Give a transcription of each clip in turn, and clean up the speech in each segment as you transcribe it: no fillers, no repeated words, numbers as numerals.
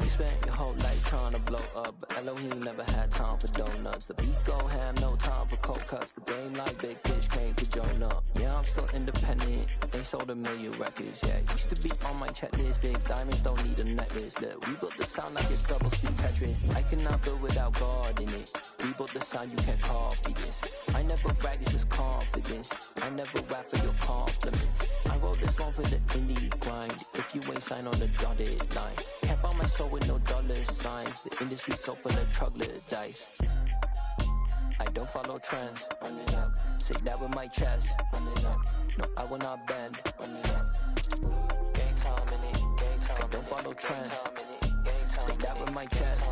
You spent your whole life trying to blow up, but Elohim never had time for donuts. The beat go ham, no time for cold cuts. The game like Big Fish came to join up. Yeah, I'm still independent, ain't sold a million records yet. Used to be on my checklist, big diamonds don't need a necklace. Look, we built the sound like it's double speed Tetris. I cannot build without God in it. We built the sound, you can't copy this. I never brag, it's just confidence. I never rap for your compliments. I wrote this one for the indie grind. If you ain't signed on the dotted line, can't buy my soul with no dollar signs. The industry so full of troglodytes. I don't follow trends. Run it up. Say that with my chest. Run it up. No, I will not bend. Run it up. Gang time in it. Gang time. I don't follow trends. Say that with my chest.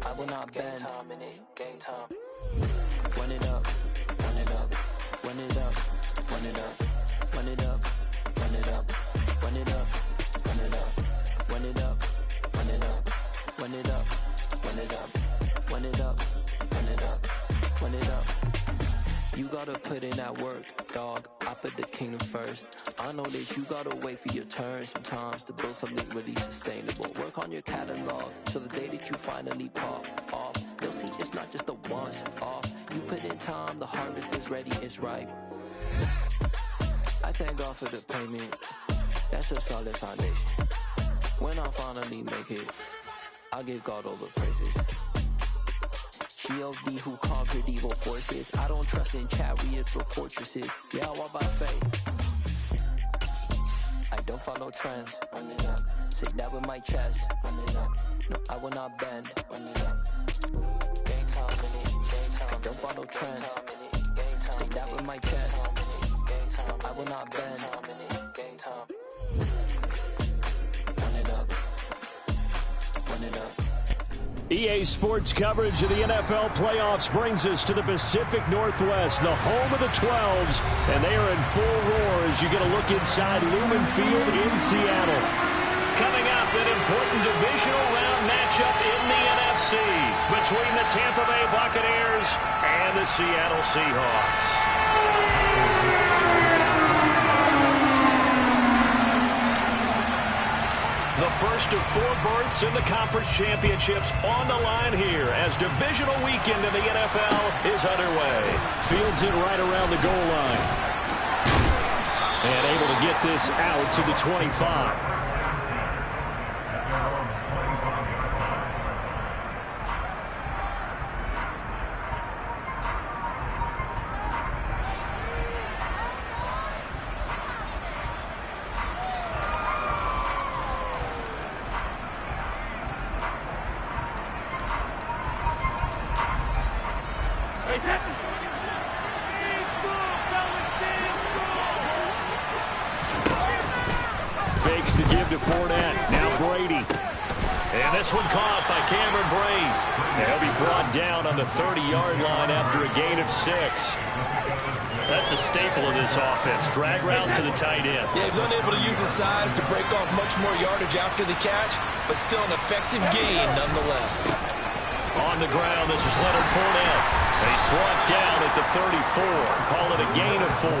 I will not bend. Gang time. Run it up. Run it up. Run it up. Run it up. Run it up. Run it up. Run it up. Run it up. Run it up. Run it up. Run it up. Run it up. Run it up. Run it up. Run it up. You gotta put in that work, dog. I put the kingdom first. I know that you gotta wait for your turn sometimes to build something really sustainable. Work on your catalog, so the day that you finally pop off, you'll see it's not just a once off. You put in time, the harvest is ready, it's ripe. I thank God for the payment. That's a solid foundation. When I finally make it, I'll give God all the praises. G.O.D. who conquered evil forces. I don't trust in chariots or fortresses. Yeah, I walk by faith. I don't follow trends. Run it up. Say that with my chest. Run it up. No, I will not bend. Run it up. Gang time in it. Gang time. I don't follow trends. Say that with my chest. No, I will not bend. Gang time. Run it up. Run it up. EA Sports coverage of the NFL playoffs brings us to the Pacific Northwest, the home of the 12s, and they are in full roar as you get a look inside Lumen Field in Seattle. Coming up, an important divisional round matchup in the NFC between the Tampa Bay Buccaneers and the Seattle Seahawks. The first of 4 berths in the conference championships on the line here as divisional weekend in the NFL is underway. Fields it right around the goal line. And able to get this out to the 25. Fakes the give to Fournette. Now Brady. And this one caught by Cameron Brate. He'll be brought down on the 30-yard line after a gain of 6. That's a staple of this offense. Drag route to the tight end. Yeah, he's unable to use his size to break off much more yardage after the catch, but still an effective gain nonetheless. On the ground, this is Leonard Fournette. And he's brought down at the 34. Call it a gain of 4.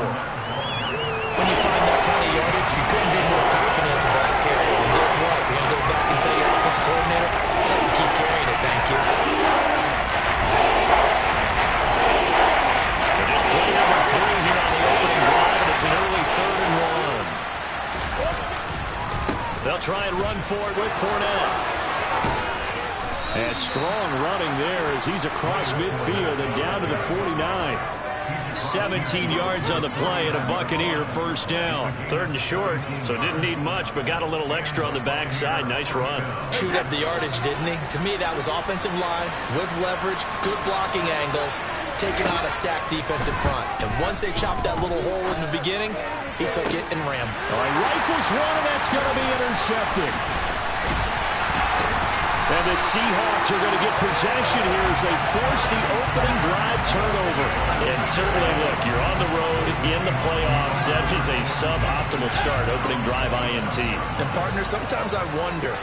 When you find that kind of yardage, you couldn't be more confident as a ball carrier. And guess what? You're going to go back and tell your offensive coordinator, I'd like to keep carrying it, thank you. They're just play number 3 here on the opening drive, and it's an early 3rd and 1. They'll try and run for it with Fournette. And strong running there as he's across midfield and down to the 49. 17 yards on the play and a Buccaneer first down. 3rd and short, so didn't need much, but got a little extra on the backside. Nice run. Chewed up the yardage, didn't he? To me, that was offensive line with leverage, good blocking angles, taking on a stacked defensive front. And once they chopped that little hole in the beginning, he took it and ran. All right, rifles one, and that's going to be intercepted. And the Seahawks are going to get possession here as they force the opening drive turnover. And certainly, look, you're on the road in the playoffs. That is a suboptimal start, opening drive INT. And, partner, sometimes I wonder,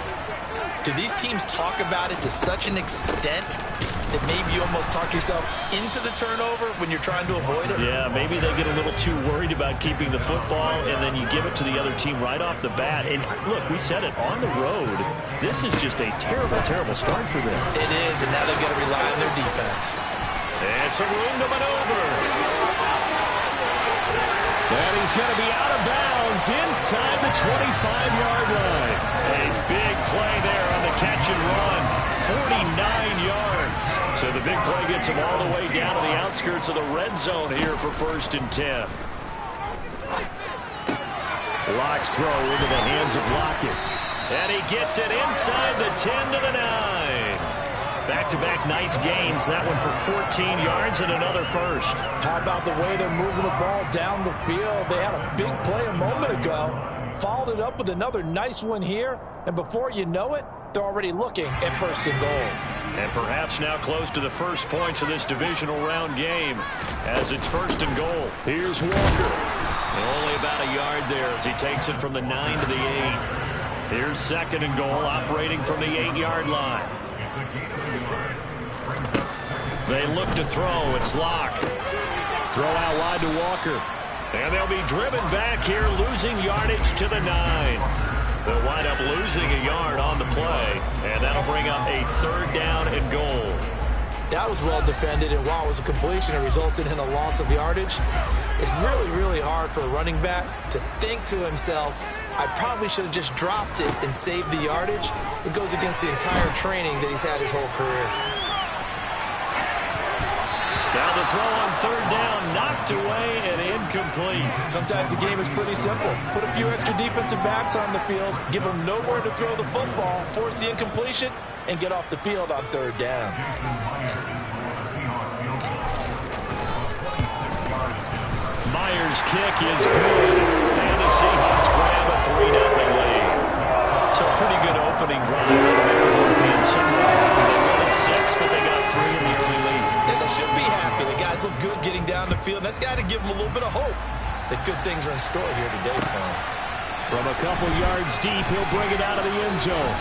do these teams talk about it to such an extent that maybe you almost talk yourself into the turnover when you're trying to avoid it? Yeah, maybe they get a little too worried about keeping the football, and then you give it to the other team right off the bat. And look, we said it, on the road, this is just a terrible, terrible start for them. It is, and now they've got to rely on their defense. It's a room to maneuver. And he's going to be out of bounds inside the 25-yard line. A big play there on the catch and run. 49 yards. So the big play gets him all the way down to the outskirts of the red zone here for 1st and 10. Locke's throw into the hands of Lockett. And he gets it inside the 10 to the 9. Back-to-back nice gains. That one for 14 yards and another first. How about the way they're moving the ball down the field? They had a big play a moment ago. Followed it up with another nice one here. And before you know it, they're already looking at 1st and goal. And perhaps now close to the first points of this divisional round game as it's 1st and goal. Here's Walker. Only about a yard there as he takes it from the 9 to the 8. Here's 2nd and goal, operating from the 8-yard line. They look to throw. It's Locke. Throw out wide to Walker. And they'll be driven back here, losing yardage to the 9. They'll wind up losing a yard on the play, and that'll bring up a 3rd down and goal. That was well defended, and while it was a completion, it resulted in a loss of yardage. It's really, really hard for a running back to think to himself, I probably should have just dropped it and saved the yardage. It goes against the entire training that he's had his whole career. Now the throw on 3rd down, knocked away and incomplete. Sometimes the game is pretty simple. Put a few extra defensive backs on the field, give them nowhere to throw the football, force the incompletion, and get off the field on 3rd down. Myers' kick is good, and the Seahawks grab a 3-0 lead. So a pretty good opening drive. They won at 6, but they got 3 in the early lead. And they should be happy. The guys look good getting down the field. That's got to give them a little bit of hope that good things are in store here today for them. From a couple yards deep, he'll bring it out of the end zone.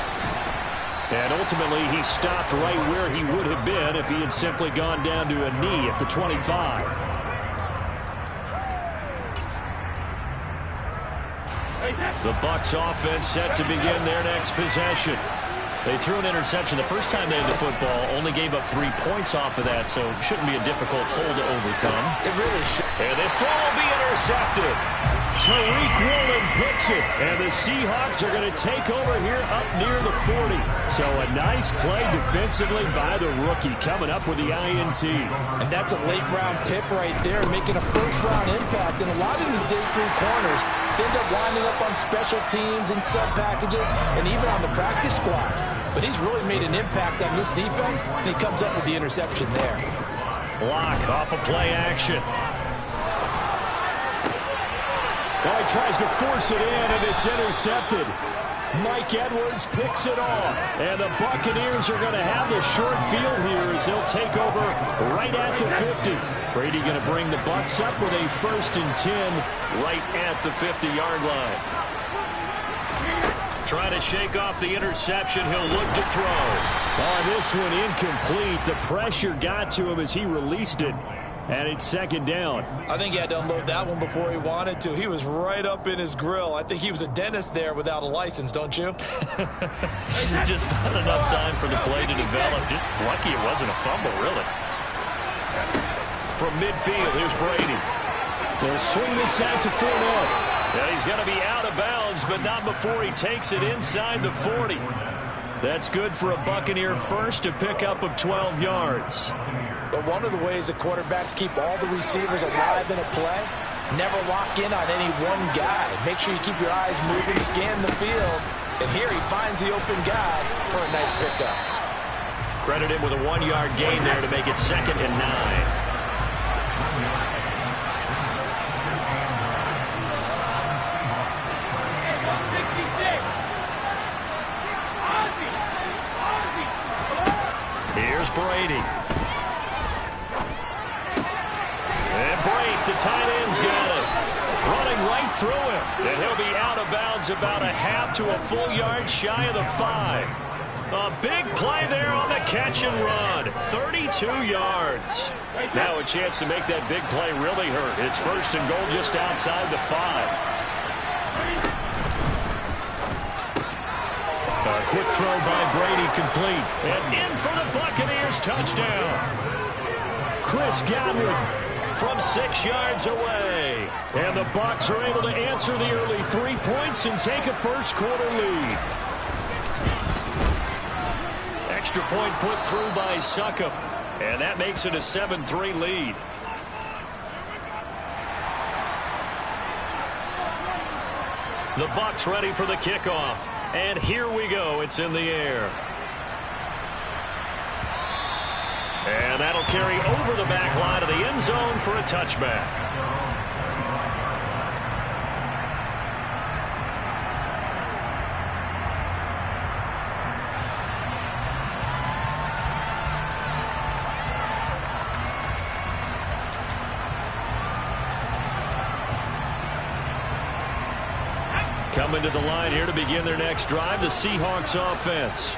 And ultimately, he stopped right where he would have been if he had simply gone down to a knee at the 25. The Bucs offense set to begin their next possession. They threw an interception the first time they had the football, only gave up 3 points off of that, so it shouldn't be a difficult hole to overcome. It really should. And this throw will be intercepted. Tariq Woolen picks it, and the Seahawks are going to take over here up near the 40. So a nice play defensively by the rookie, coming up with the INT. And that's a late-round pick right there, making a first-round impact. And a lot of these day 3 corners end up winding up on special teams and sub-packages and even on the practice squad. But he's really made an impact on this defense, and he comes up with the interception there. Block off of play action. Well, he tries to force it in, and it's intercepted. Mike Edwards picks it off. And the Buccaneers are going to have the short field here as they'll take over right at the 50. Brady going to bring the Bucs up with a 1st and 10 right at the 50-yard line. Trying to shake off the interception. He'll look to throw. Oh, this one incomplete. The pressure got to him as he released it. And it's 2nd down. I think he had to unload that one before he wanted to. He was right up in his grill. I think he was a dentist there without a license, don't you? Just not enough time for the play to develop. Just lucky it wasn't a fumble, really. From midfield, here's Brady. They'll swing this out to Fournette. Yeah, he's going to be out of bounds, but not before he takes it inside the 40. That's good for a Buccaneer first, a pickup of 12 yards. But one of the ways the quarterbacks keep all the receivers alive in a play, never lock in on any one guy. Make sure you keep your eyes moving, scan the field. And here he finds the open guy for a nice pickup. Credit him with a 1-yard gain there to make it 2nd and 9. Here's Brady. And Brake, the tight end's got it. Running right through him. And he'll be out of bounds about a half to a full yard shy of the 5. A big play there on the catch and run. 32 yards. Now a chance to make that big play really hurt. It's first and goal just outside the 5. A quick throw by Brady complete. And in for the Buccaneers touchdown. Chris Godwin from 6 yards away. And the Bucs are able to answer the early 3 points and take a first quarter lead. Extra point put through by Succop. And that makes it a 7-3 lead. The Bucs ready for the kickoff. And here we go. It's in the air. And that'll carry over the back line of the end zone for a touchback. Coming to the line here to begin their next drive, the Seahawks offense.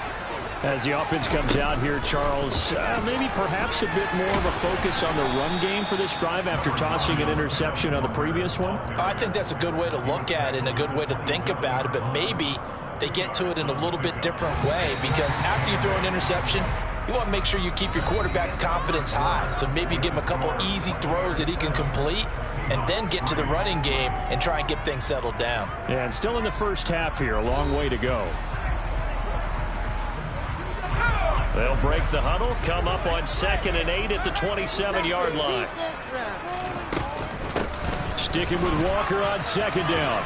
As the offense comes out here, Charles, maybe perhaps a bit more of a focus on the run game for this drive after tossing an interception on the previous one? I think that's a good way to look at it and a good way to think about it, but maybe they get to it in a little bit different way, because after you throw an interception, you want to make sure you keep your quarterback's confidence high. So maybe give him a couple easy throws that he can complete and then get to the running game and try and get things settled down. Yeah, and still in the first half here, a long way to go. They'll break the huddle, come up on 2nd and 8 at the 27-yard line. Sticking with Walker on 2nd down.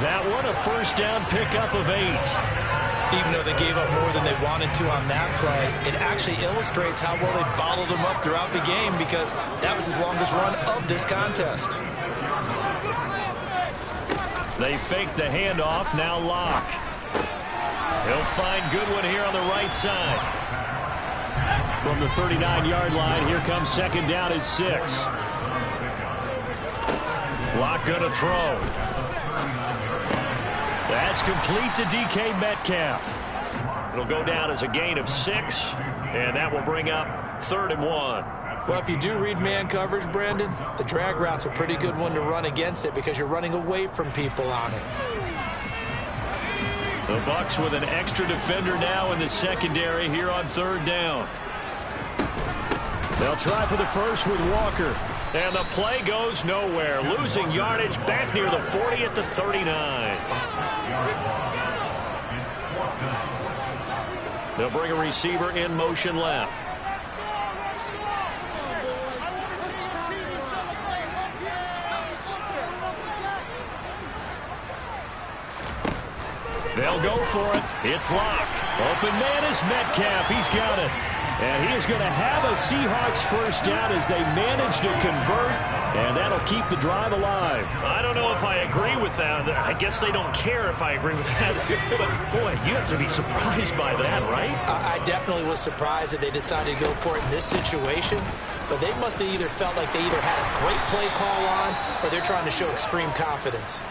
That one a first down pickup of 8. Even though they gave up more than they wanted to on that play, it actually illustrates how well they bottled them up throughout the game, because that was his longest run of this contest. They fake the handoff, now Locke. He'll find Goodwin here on the right side. From the 39-yard line, here comes 2nd down at 6. Locke gonna throw. That's complete to DK Metcalf. It'll go down as a gain of 6, and that will bring up 3rd and 1. Well, if you do read man coverage, Brandon, the drag route's a pretty good one to run against it because you're running away from people on it. The Bucs with an extra defender now in the secondary here on 3rd down. They'll try for the first with Walker. And the play goes nowhere. Losing yardage back near the 40 at the 39. They'll bring a receiver in motion left. They'll go for it. It's Locke. Open man is Metcalf. He's got it. And he is going to have a Seahawks first down as they manage to convert, and that'll keep the drive alive. I don't know if I agree with that. I guess they don't care if I agree with that. But, boy, you have to be surprised by that, right? I definitely was surprised that they decided to go for it in this situation. But they must have either felt like they either had a great play call on or they're trying to show extreme confidence.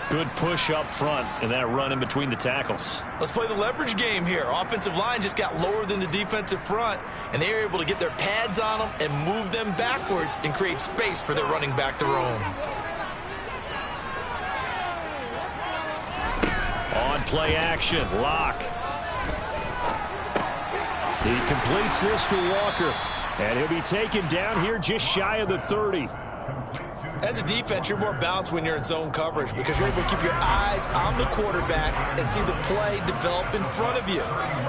Good push up front and that run in between the tackles. Let's play the leverage game here. Offensive line just got lower than the defensive front, and they were able to get their pads on them and move them backwards and create space for their running back to roam. On play action, Locke. He completes this to Walker, and he'll be taken down here just shy of the 30. As a defense, you're more balanced when you're in zone coverage because you're able to keep your eyes on the quarterback and see the play develop in front of you.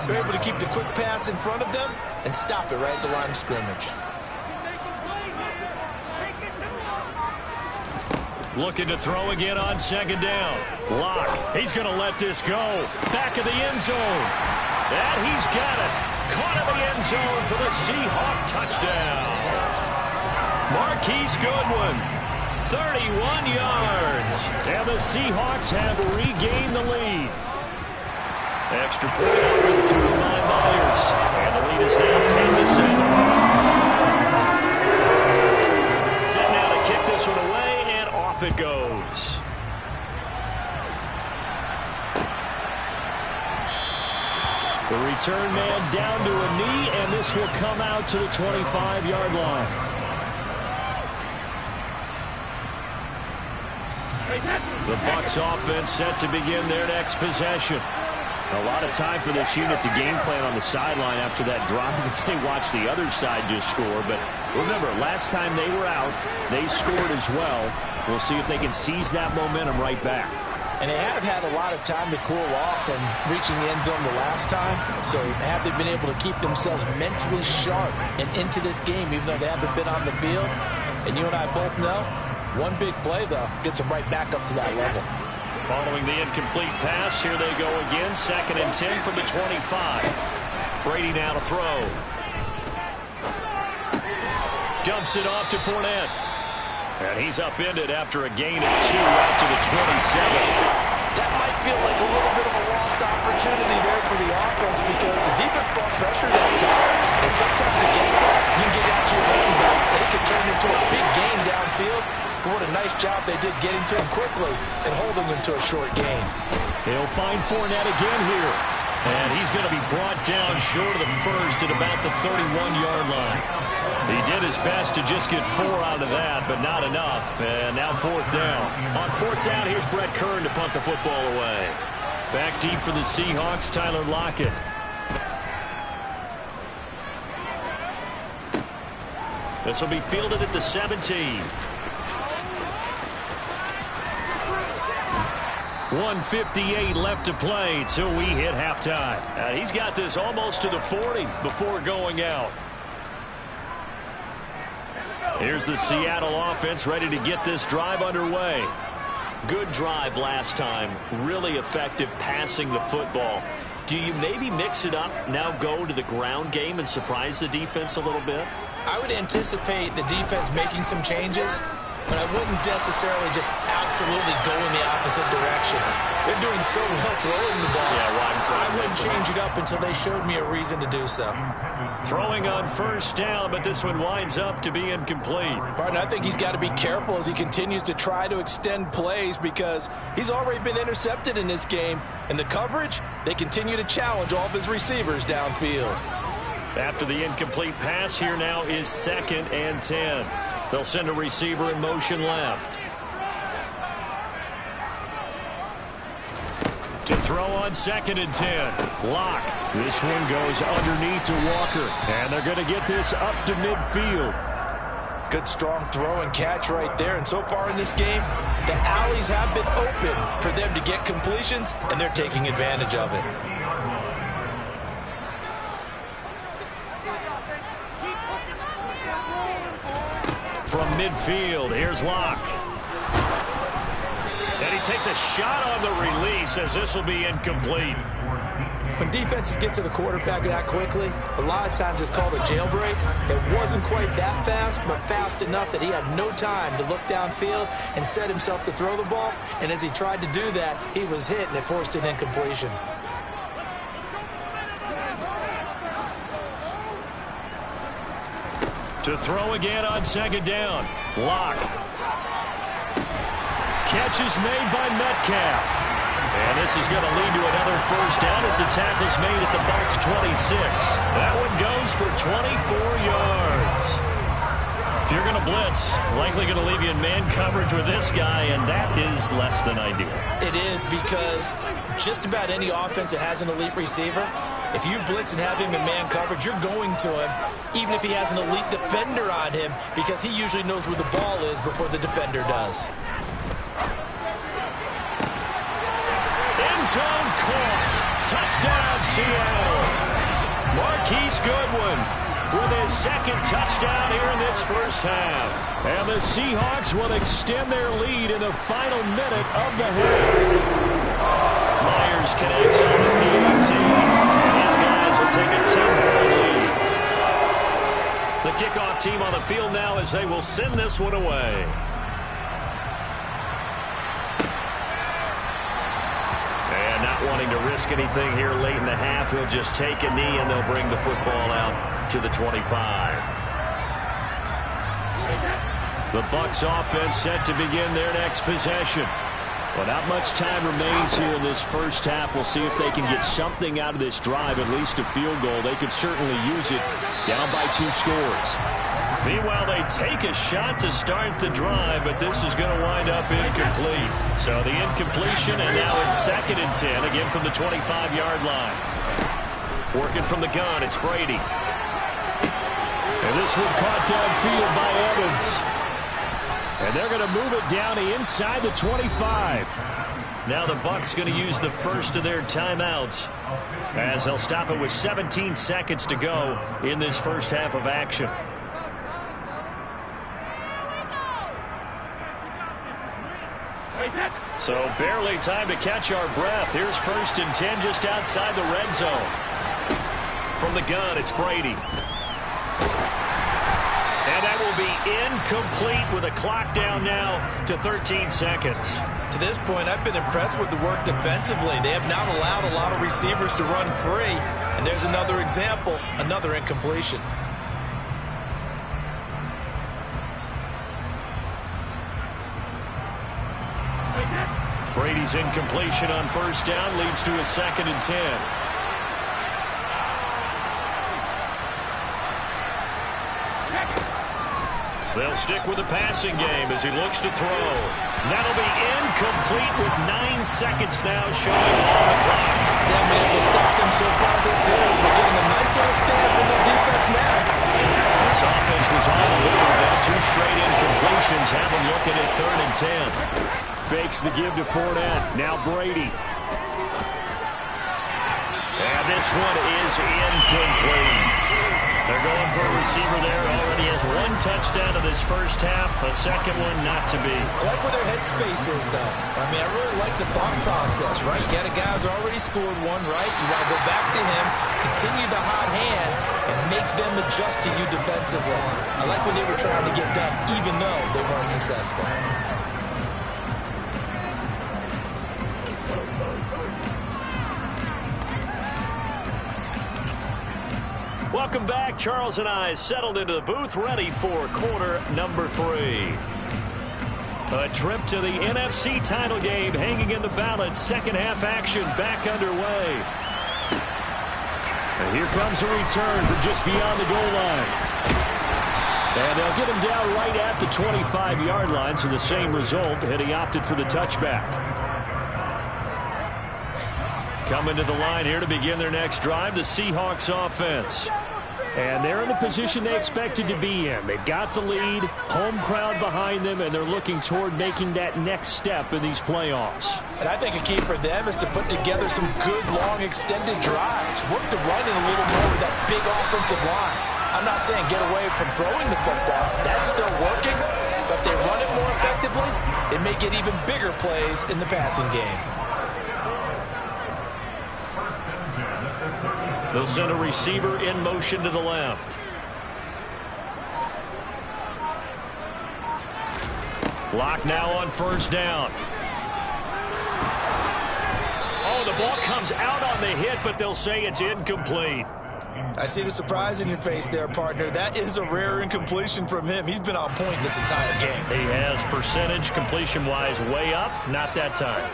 You're able to keep the quick pass in front of them and stop it right at the line of scrimmage. Looking to throw again on 2nd down. Locke, he's going to let this go. Back of the end zone. And he's got it. Caught in the end zone for the Seahawk touchdown. Marquise Goodwin. 31 yards. And the Seahawks have regained the lead. Extra point up and through by Myers. And the lead is now 10-7. Set now to kick this one away, and off it goes. The return man down to a knee, and this will come out to the 25-yard line. The Bucs offense set to begin their next possession. A lot of time for this unit to game plan on the sideline after that drive that they watched the other side just score. But remember, last time they were out, they scored as well. We'll see if they can seize that momentum right back. And they have had a lot of time to cool off from reaching the end zone the last time. So have they been able to keep themselves mentally sharp and into this game, even though they haven't been on the field? And you and I both know, one big play, though, gets them right back up to that level. Following the incomplete pass, here they go again. 2nd and 10 from the 25. Brady now to throw. Dumps it off to Fournette. And he's upended after a gain of 2 out to the 27. That might feel like a little bit of a lost opportunity there for the offense because the defense brought pressure that time. And sometimes against that, you can get out to your running back, and it can turn into a big game downfield. What a nice job they did getting to him quickly and holding him to a short gain. He'll find Fournette again here. And he's going to be brought down short of the first at about the 31-yard line. He did his best to just get 4 out of that, but not enough. And now 4th down. On 4th down, here's Brett Kern to punt the football away. Back deep for the Seahawks, Tyler Lockett. This will be fielded at the 17. 1:58 left to play till we hit halftime. He's got this almost to the 40 before going out. Here's the Seattle offense ready to get this drive underway. Good drive last time. Really effective passing the football. Do you maybe mix it up, now go to the ground game and surprise the defense a little bit? I would anticipate the defense making some changes, but I wouldn't necessarily just absolutely go in the opposite direction. They're doing so well throwing the ball. I wouldn't change it up until they showed me a reason to do so. Throwing on 1st down, but this one winds up to be incomplete. Pardon, I think he's got to be careful as he continues to try to extend plays because he's already been intercepted in this game. And the coverage, they continue to challenge all of his receivers downfield. After the incomplete pass, here now is 2nd and 10. They'll send a receiver in motion left. To throw on 2nd and 10. Lock. This one goes underneath to Walker. And they're going to get this up to midfield. Good strong throw and catch right there. And so far in this game, the alleys have been open for them to get completions, and they're taking advantage of it. From midfield, here's Locke. And he takes a shot on the release as this will be incomplete. When defenses get to the quarterback that quickly, a lot of times it's called a jailbreak. It wasn't quite that fast, but fast enough that he had no time to look downfield and set himself to throw the ball. And as he tried to do that, he was hit, and it forced an incompletion. To throw again on 2nd down. Lock. Catch is made by Metcalf. And this is going to lead to another 1st down as the tackle's made at the Bucs 26. That one goes for 24 yards. If you're going to blitz, likely going to leave you in man coverage with this guy, and that is less than ideal. It is because just about any offense that has an elite receiver, if you blitz and have him in man coverage, you're going to him, even if he has an elite defender on him, because he usually knows where the ball is before the defender does. End zone caught. Touchdown, Seattle. Marquise Goodwin with his 2nd touchdown here in this 1st half. And the Seahawks will extend their lead in the final minute of the half. Myers connects on the PAT. And his guys will take a 10-point lead. The kickoff team on the field now as they will send this one away. And not wanting to risk anything here late in the half, he'll just take a knee and they'll bring the football out to the 25. The Bucs offense set to begin their next possession. Well, not much time remains here in this first half. We'll see if they can get something out of this drive, at least a field goal. They could certainly use it, down by 2 scores. Meanwhile, they take a shot to start the drive, but this is going to wind up incomplete. So the incompletion, and now it's 2nd and 10, again from the 25-yard line. Working from the gun, it's Brady. And this one caught downfield by Evans. And they're going to move it down to inside the 25. Now the Bucs going to use the first of their timeouts, as they'll stop it with 17 seconds to go in this first half of action. So barely time to catch our breath. Here's 1st and 10 just outside the red zone. From the gun, it's Brady. And that will be incomplete with a clock down now to 13 seconds. To this point, I've been impressed with the work defensively. They have not allowed a lot of receivers to run free. And there's another example, another incompletion. Brady's incompletion on 1st down leads to a 2nd and 10. They'll stick with the passing game as he looks to throw. That'll be incomplete with 9 seconds now showing on the clock. They haven't been able to stop them so far this series, but getting a nice little stand from their defense now. This offense was on the move. Now 2 straight incompletions have them looking at 3rd and 10. Fakes the give to Fournette. Now Brady. And this one is incomplete. They're going for a receiver there. Already has 1 touchdown in this first half. A second one not to be. I like where their headspace is, though. I mean, I really like the thought process, right? You got a guy who's already scored 1, right? You want to go back to him, continue the hot hand, and make them adjust to you defensively. I like what they were trying to get done, even though they weren't successful. Welcome back. Charles and I settled into the booth, ready for quarter number 3. A trip to the NFC title game hanging in the balance. Second half action back underway. And here comes a return from just beyond the goal line. And they'll get him down right at the 25-yard line, so the same result, and he opted for the touchback. Coming to the line here to begin their next drive, the Seahawks offense. And they're in the position they expected to be in. They've got the lead, home crowd behind them, and they're looking toward making that next step in these playoffs. And I think a key for them is to put together some good, long, extended drives. Work the running a little more with that big offensive line. I'm not saying get away from throwing the football. That's still working. But if they run it more effectively, it may get even bigger plays in the passing game. They'll send a receiver in motion to the left. Lock now on 1st down. Oh, the ball comes out on the hit, but they'll say it's incomplete. I see the surprise in your face there, partner. That is a rare incompletion from him. He's been on point this entire game. He has percentage completion-wise way up, not that time.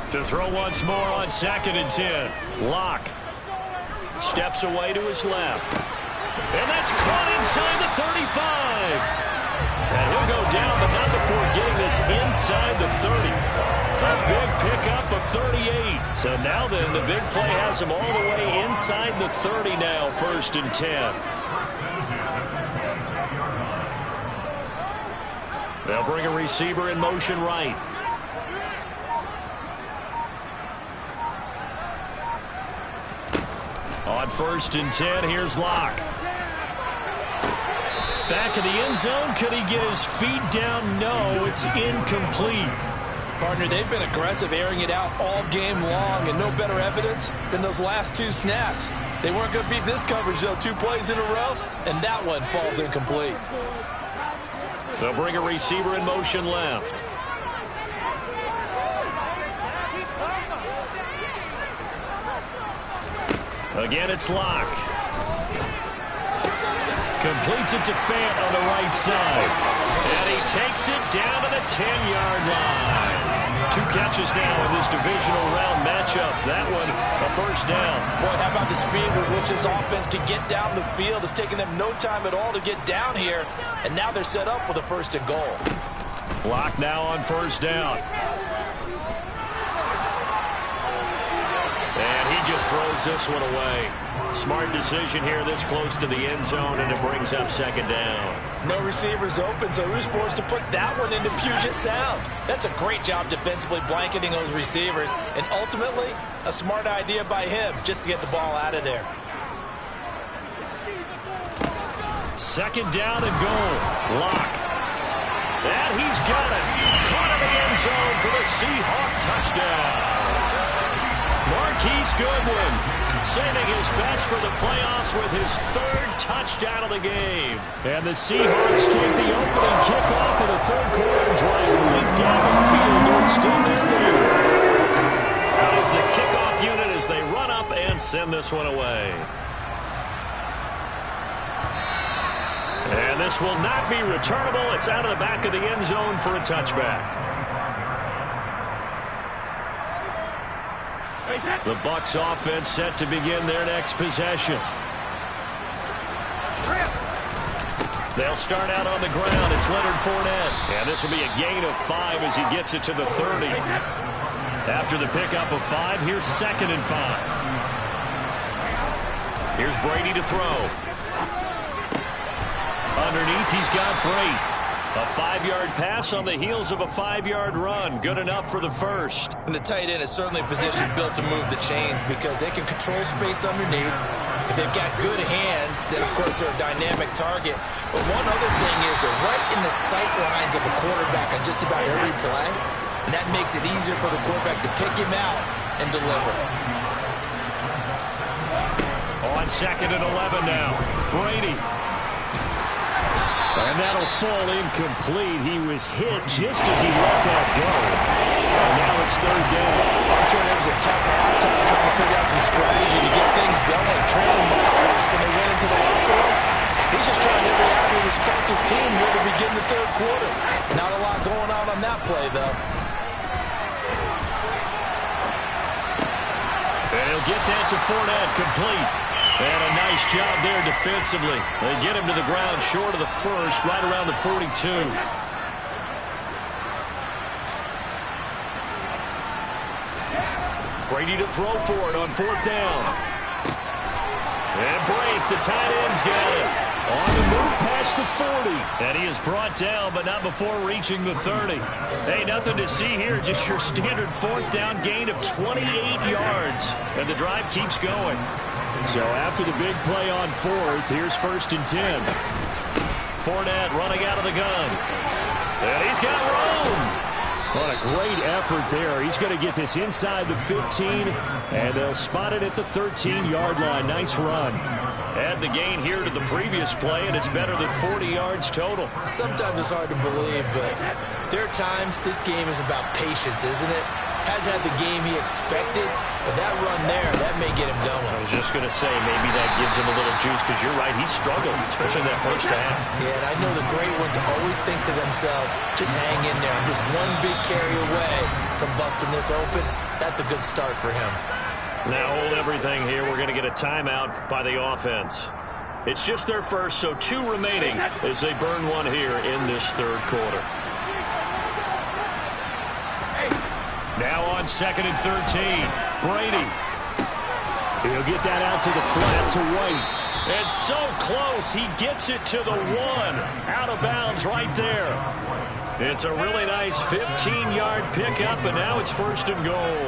To throw once more on 2nd and 10. Lock steps away to his left. And that's caught inside the 35. And he'll go down, but not before getting this inside the 30. A big pickup of 38. So now then, the big play has him all the way inside the 30 now, 1st and 10. They'll bring a receiver in motion right. On 1st and 10, here's Locke. Back in the end zone. Could he get his feet down? No, it's incomplete. Partner, they've been aggressive, airing it out all game long, and no better evidence than those last 2 snaps. They weren't going to beat this coverage, though. 2 plays in a row, and that one falls incomplete. They'll bring a receiver in motion left. Again, it's Locke. Completes it to Fant on the right side. And he takes it down to the 10-yard line. 2 catches now in this divisional round matchup. That one, a first down. Boy, how about the speed with which this offense can get down the field? It's taken them no time at all to get down here. And now they're set up with a 1st and goal. Block now on 1st down. And he just throws this one away. Smart decision here this close to the end zone, and it brings up 2nd down. No receivers open, so who's forced to put that one into Puget Sound? That's a great job defensively blanketing those receivers, and ultimately, a smart idea by him just to get the ball out of there. 2nd down and goal. Lock. And he's got it. Caught in the end zone for the Seahawk touchdown. Marquise Goodwin saving his best for the playoffs with his 3rd touchdown of the game. And the Seahawks take the opening kickoff of the 3rd quarter, drive right down the field. It's still their lead. Out is the kickoff unit as they run up and send this one away. And this will not be returnable. It's out of the back of the end zone for a touchback. The Bucs offense set to begin their next possession. They'll start out on the ground. It's Leonard Fournette. And this will be a gain of 5 as he gets it to the 30. After the pickup of 5, here's 2nd and 5. Here's Brady to throw. Underneath, he's got Brate. A 5-yard pass on the heels of a 5-yard run. Good enough for the 1st. And the tight end is certainly a position built to move the chains because they can control space underneath. If they've got good hands, then, of course, they're a dynamic target. But one other thing is they're right in the sight lines of a quarterback on just about every play. And that makes it easier for the quarterback to pick him out and deliver. On 2nd and 11 now. Brady. And that'll fall incomplete. He was hit just as he let that go. And now it's 3rd down. I'm sure there was a tough halftime trying to figure out some strategy to get things going. Trailing by a lot when they went into the locker room. He's just trying every avenue to spark his team here to begin the 3rd quarter. Not a lot going on that play, though. And he'll get that to Fournette, complete. And a nice job there defensively. They get him to the ground short of the 1st, right around the 42. Brady to throw for it on 4th down. And Brate, the tight end's got it. On the move past the 40. And he is brought down, but not before reaching the 30. Hey, nothing to see here. Just your standard 4th down gain of 28 yards. And the drive keeps going. So after the big play on 4th, here's 1st and 10. Fournette running out of the gun. And he's got room. What a great effort there. He's going to get this inside the 15, and they'll spot it at the 13-yard line. Nice run. Add the gain here to the previous play, and it's better than 40 yards total. Sometimes it's hard to believe, but there are times this game is about patience, isn't it? Has had the game he expected, but that run there, that may get him going. I was just going to say, maybe that gives him a little juice, because you're right, he struggled, especially that 1st half. Yeah, and I know the great ones always think to themselves, just hang in there. I'm just one big carry away from busting this open. That's a good start for him. Now hold everything here. We're going to get a timeout by the offense. It's just their 1st, so 2 remaining as they burn one here in this 3rd quarter. Now on 2nd and 13, Brady. He'll get that out to the flat to White. And so close, he gets it to the 1. Out of bounds right there. It's a really nice 15-yard pickup, and now it's 1st and goal.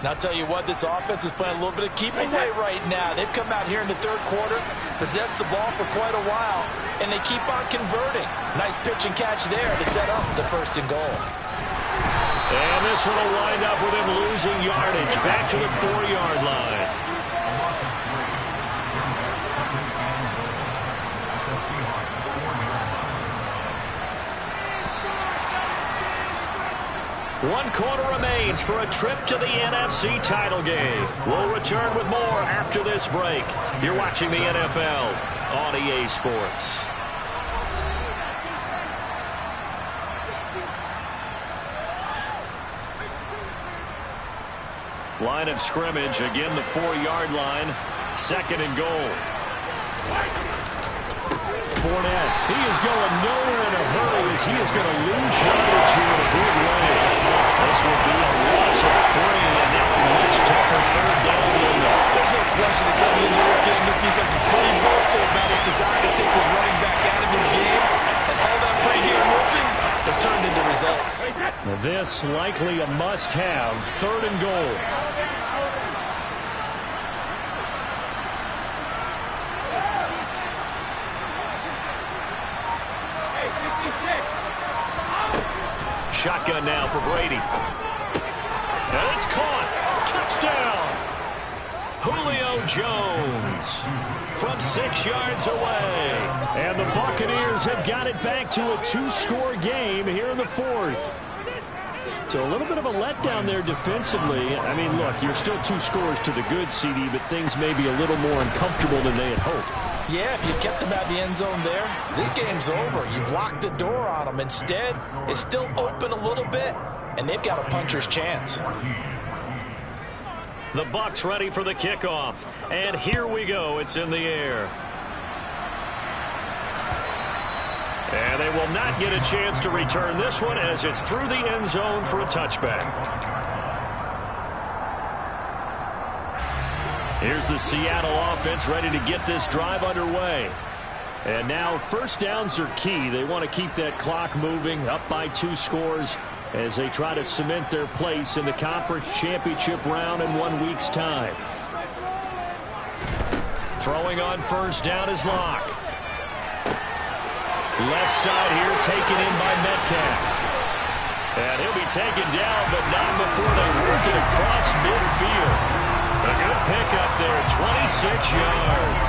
And I'll tell you what, this offense is playing a little bit of keep away right now. They've come out here in the 3rd quarter, possessed the ball for quite a while, and they keep on converting. Nice pitch and catch there to set up the 1st and goal. And this one will wind up with him losing yardage back to the 4-yard line. One quarter remains for a trip to the NFC title game. We'll return with more after this break. You're watching the NFL on EA Sports. Line of scrimmage, again the 4-yard line. 2nd and goal. Fournette, he is going nowhere in a hurry as he is going to lose yardage here in a big way. This will be a loss of 3, and now a much tougher 3rd down window. There's no question that coming into this game, this defense is pretty vocal about his desire to take this running back out of his game, and all that pre-game working has turned into results. This likely a must-have. 3rd and goal. Shotgun now for Brady. And it's caught. Touchdown. Julio Jones from 6 yards away. And the Buccaneers have got it back to a 2-score game here in the 4th. So a little bit of a letdown there defensively. I mean, look, you're still 2 scores to the good, CD, but things may be a little more uncomfortable than they had hoped. Yeah, if you kept them out the end zone there, this game's over. You've locked the door on them. Instead, it's still open a little bit, and they've got a puncher's chance. The Bucs ready for the kickoff. And here we go. It's in the air. And they will not get a chance to return this one as it's through the end zone for a touchback. Here's the Seattle offense ready to get this drive underway. And now 1st downs are key. They want to keep that clock moving, up by 2 scores as they try to cement their place in the conference championship round in 1 week's time. Throwing on 1st down is Locke. Left side here taken in by Metcalf. And he'll be taken down, but not before they work it across midfield. A good pickup there, 26 yards.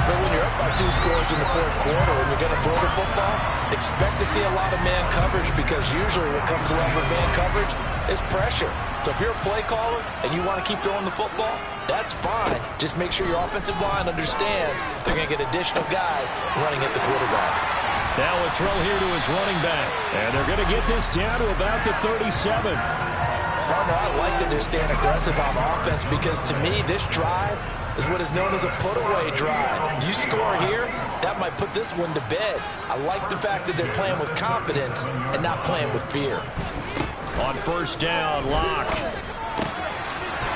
But when you're up by 2 scores in the 4th quarter and you're going to throw the football, expect to see a lot of man coverage, because usually what comes along with man coverage is pressure. So if you're a play caller and you want to keep throwing the football, that's fine. Just make sure your offensive line understands they're going to get additional guys running at the quarterback. Now a throw here to his running back. And they're going to get this down to about the 37. Partner, I like that they're staying aggressive on offense, because to me, this drive is what is known as a put-away drive. You score here, that might put this one to bed. I like the fact that they're playing with confidence and not playing with fear. On 1st down, Locke.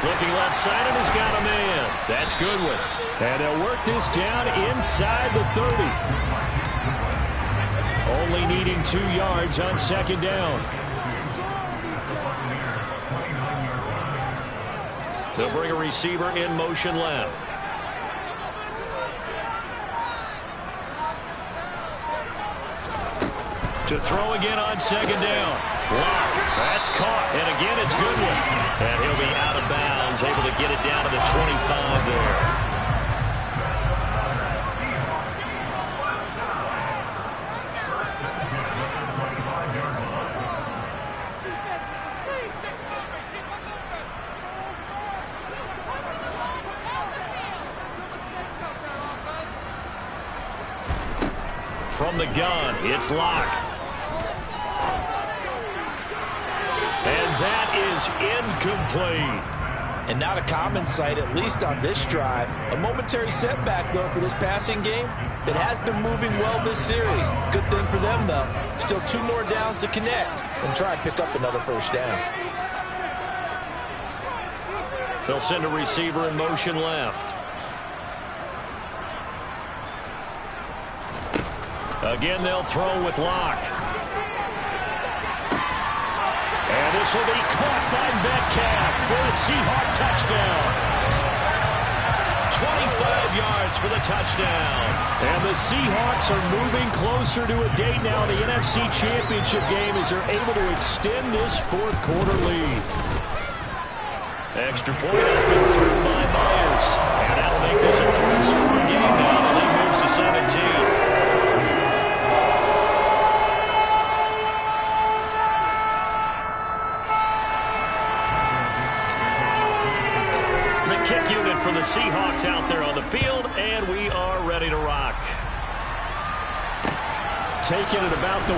Looking left side, and he's got a man. That's Goodwin. And they'll work this down inside the 30. Only needing 2 yards on 2nd down. They'll bring a receiver in motion left. To throw again on 2nd down. Locke, that's caught. And again, it's Goodwin. And he'll be out of bounds, able to get it down to the 25 there. From the gun, it's Locke. And that is incomplete. And not a common sight, at least on this drive. A momentary setback, though, for this passing game that has been moving well this series. Good thing for them, though. Still 2 more downs to connect and try and pick up another 1st down. They'll send a receiver in motion left. Again, they'll throw with Locke. And this will be caught by Metcalf for a Seahawk touchdown. 25 yards for the touchdown. And the Seahawks are moving closer to a date now, the NFC Championship game, as they're able to extend this 4th quarter lead. Extra point up and through by Myers. And that'll make this a 3-score game now. The lead moves to 17. Kick unit for the Seahawks out there on the field, and we are ready to rock. Taken at about the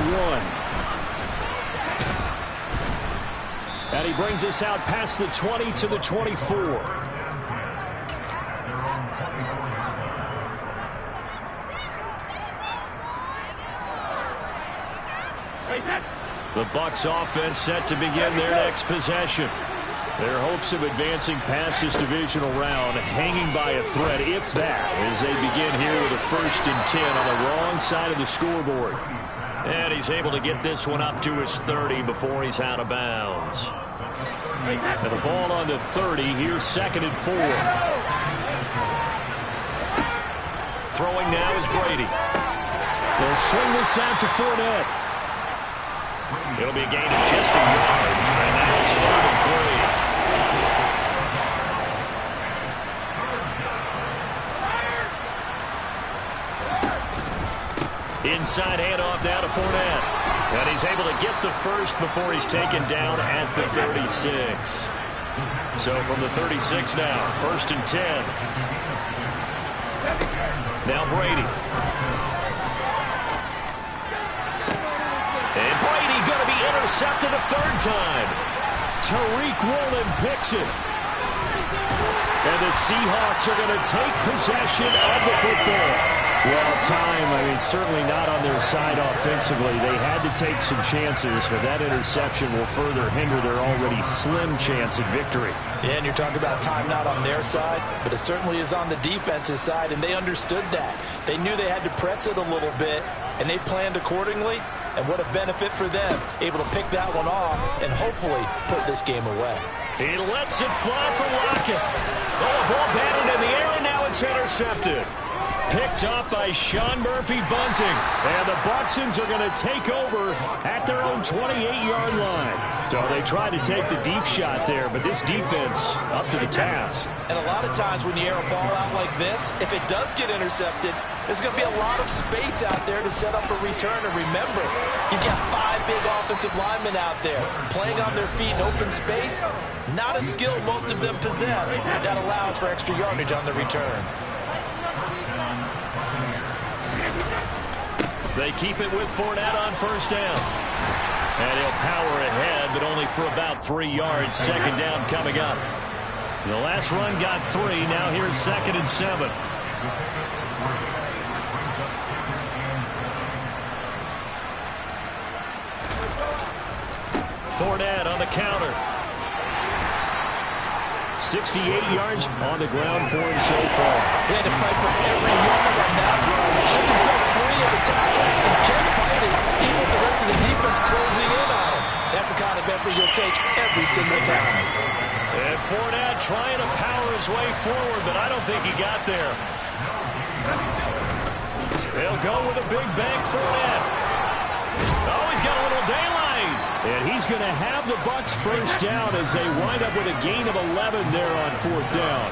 1. And he brings us out past the 20 to the 24. The Bucs offense set to begin their next possession. Their hopes of advancing past this divisional round hanging by a thread, if that, as they begin here with a 1st and 10 on the wrong side of the scoreboard. And he's able to get this one up to his 30 before he's out of bounds. And the ball on the 30. Here's 2nd and 4. Throwing now is Brady. They'll swing this out to Fournette. It'll be a gain of just a yard. And now it's 3rd and 3. Inside handoff now to Fournette. And he's able to get the first before he's taken down at the 36. So from the 36 now, 1st and 10. Now Brady. And Brady going to be intercepted a 3rd time. Tariq Woolen picks it. And the Seahawks are going to take possession of the football. Well, time, certainly not on their side offensively. They had to take some chances, but that interception will further hinder their already slim chance at victory. Yeah, and you're talking about time not on their side, but it certainly is on the defense's side, and they understood that. They knew they had to press it a little bit, and they planned accordingly, and what a benefit for them, able to pick that one off and hopefully put this game away. He lets it fly for Lockett. Oh, a ball batted in the air, and now it's intercepted. Picked up by Sean Murphy-Bunting. And the Bucsons are going to take over at their own 28-yard line. So they tried to take the deep shot there, but this defense up to the task. And a lot of times when you air a ball out like this, if it does get intercepted, there's going to be a lot of space out there to set up a return. And remember, you've got 5 big offensive linemen out there playing on their feet in open space. Not a skill most of them possess. That allows for extra yardage on the return. They keep it with Fournette on 1st down. And he'll power ahead, but only for about 3 yards. 2nd down coming up. The last run got 3. Now here's 2nd and 7. Fournette on the counter. 68 yards on the ground for him so far. He had to fight for every yard on that run. Shook himself free of the tackle and kept fighting, even with the rest of the defense closing in on him. That's the kind of effort you'll take every single time. And Fournette trying to power his way forward, but I don't think he got there. They'll go with a big bang Fournette. Oh, he's got a little daylight. And he's going to have the Bucs 1st down as they wind up with a gain of 11 there on 4th down.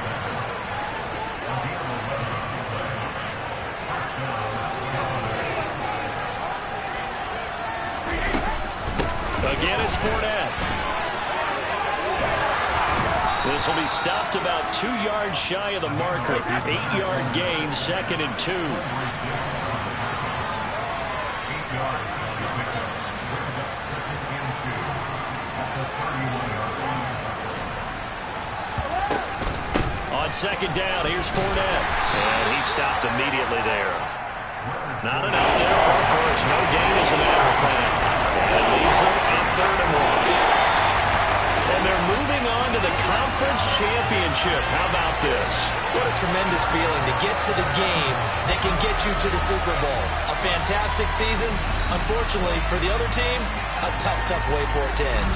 Again, it's Fournette. This will be stopped about 2 yards shy of the marker. 8-yard gain, 2nd and 2. On 2nd down, here's Fournette. And he stopped immediately there. Not enough there for a first. No gain, as a matter of fact. That leaves them on 3rd and 1. And they're moving on to the conference championship. How about this? What a tremendous feeling to get to the game that can get you to the Super Bowl. A fantastic season. Unfortunately, for the other team, a tough, tough way for it to end.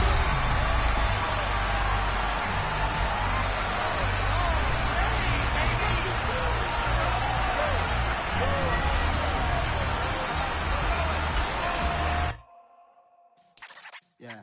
Yeah.